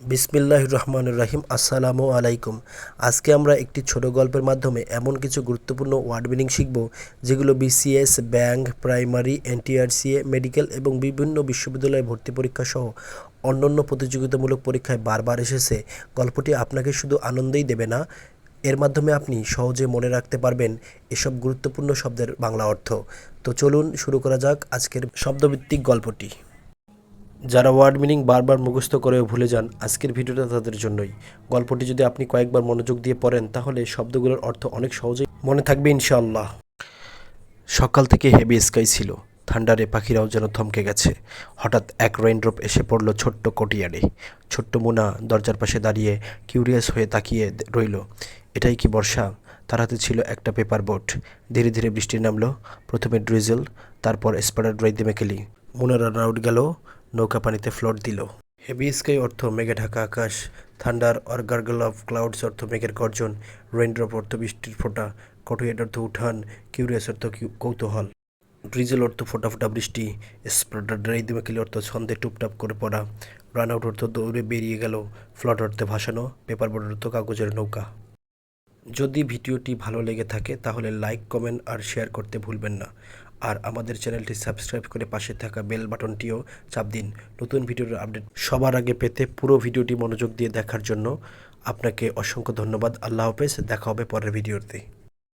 বিসমিল্লাহির রহমানির রহিম। আসসালামু আলাইকুম। আজকে আমরা একটি ছোট গল্পের মাধ্যমে এমন কিছু গুরুত্বপূর্ণ ওয়ার্ড মিনিং শিখব যেগুলো BCS, bank, primary, NTRCA, medical এবং বিভিন্ন বিশ্ববিদ্যালয়ে ভর্তি পরীক্ষা সহ অন্যান্য প্রতিযোগিতামূলক পরীক্ষায় বারবার এসেছে। গল্পটি আপনাকে শুধু আনন্দই দেবে না, এর মাধ্যমে আপনি সহজে মনে রাখতে পারবেন এসব গুরুত্বপূর্ণ শব্দের বাংলা অর্থ। তো চলুন শুরু করা যাক আজকের শব্দভিত্তিক গল্পটি। যারা ওয়ার্ড মিনিং বারবার মুখস্থ করেও ভুলে যান, আজকের ভিডিওটা তাদের জন্যই। গল্পটি যদি আপনি কয়েকবার মনোযোগ দিয়ে পড়েন তাহলে শব্দগুলোর অর্থ অনেক সহজেই মনে থাকবে ইনশাআল্লাহ। সকাল থেকে হেভি স্কাই ছিল, থান্ডারে পাখিরাও যেন থমকে গেছে। হঠাৎ এক রেইনড্রপ এসে পড়ল ছোট্ট কোটিয়ারে। ছোট্ট মুনা দরজার পাশে দাঁড়িয়ে কিউরিয়াস হয়ে তাকিয়ে রইল। এটাই কি বর্ষা? তার হাতে ছিল একটা পেপার বোট। ধীরে ধীরে বৃষ্টি নামলো, প্রথমে ড্রিজল, তারপর স্পাডার রাইদেমেকেলি। মুনা রান আউট গেল, নৌকা পানিতে ফ্লোট দিল। হেভি স্কাই অর্থ মেঘে ঢাকা আকাশ, thunder or gargle of clouds অর্থ মেঘের গর্জন, রেইনড্রপ অর্থ বৃষ্টির ফোঁটা, কটুয়েট অর্থ উঠান, কিউরিয়াস অর্থ কৌতূহল, ড্রিজল অর্থ ফোঁটা ফোঁটা বৃষ্টি, স্প্রাডার রাইদেমেকেলি অর্থ ছন্দে টুপটাপ করে পড়া, রান আউট অর্থ দৌড়ে বেরিয়ে গেল, ফ্লট অর্থে ভাসানো, পেপার বোট অর্থ কাগজের নৌকা। যদি ভিডিওটি ভালো লেগে থাকে তাহলে লাইক, কমেন্ট আর শেয়ার করতে ভুলবেন না। আর আমাদের চ্যানেলটি সাবস্ক্রাইব করে পাশে থাকা বেল বাটনটিও চাপ দিন নতুন ভিডিওর আপডেট সবার আগে পেতে। পুরো ভিডিওটি মনোযোগ দিয়ে দেখার জন্য আপনাকে অসংখ্য ধন্যবাদ। আল্লাহ হাফেজ, দেখা হবে পরের ভিডিওতে।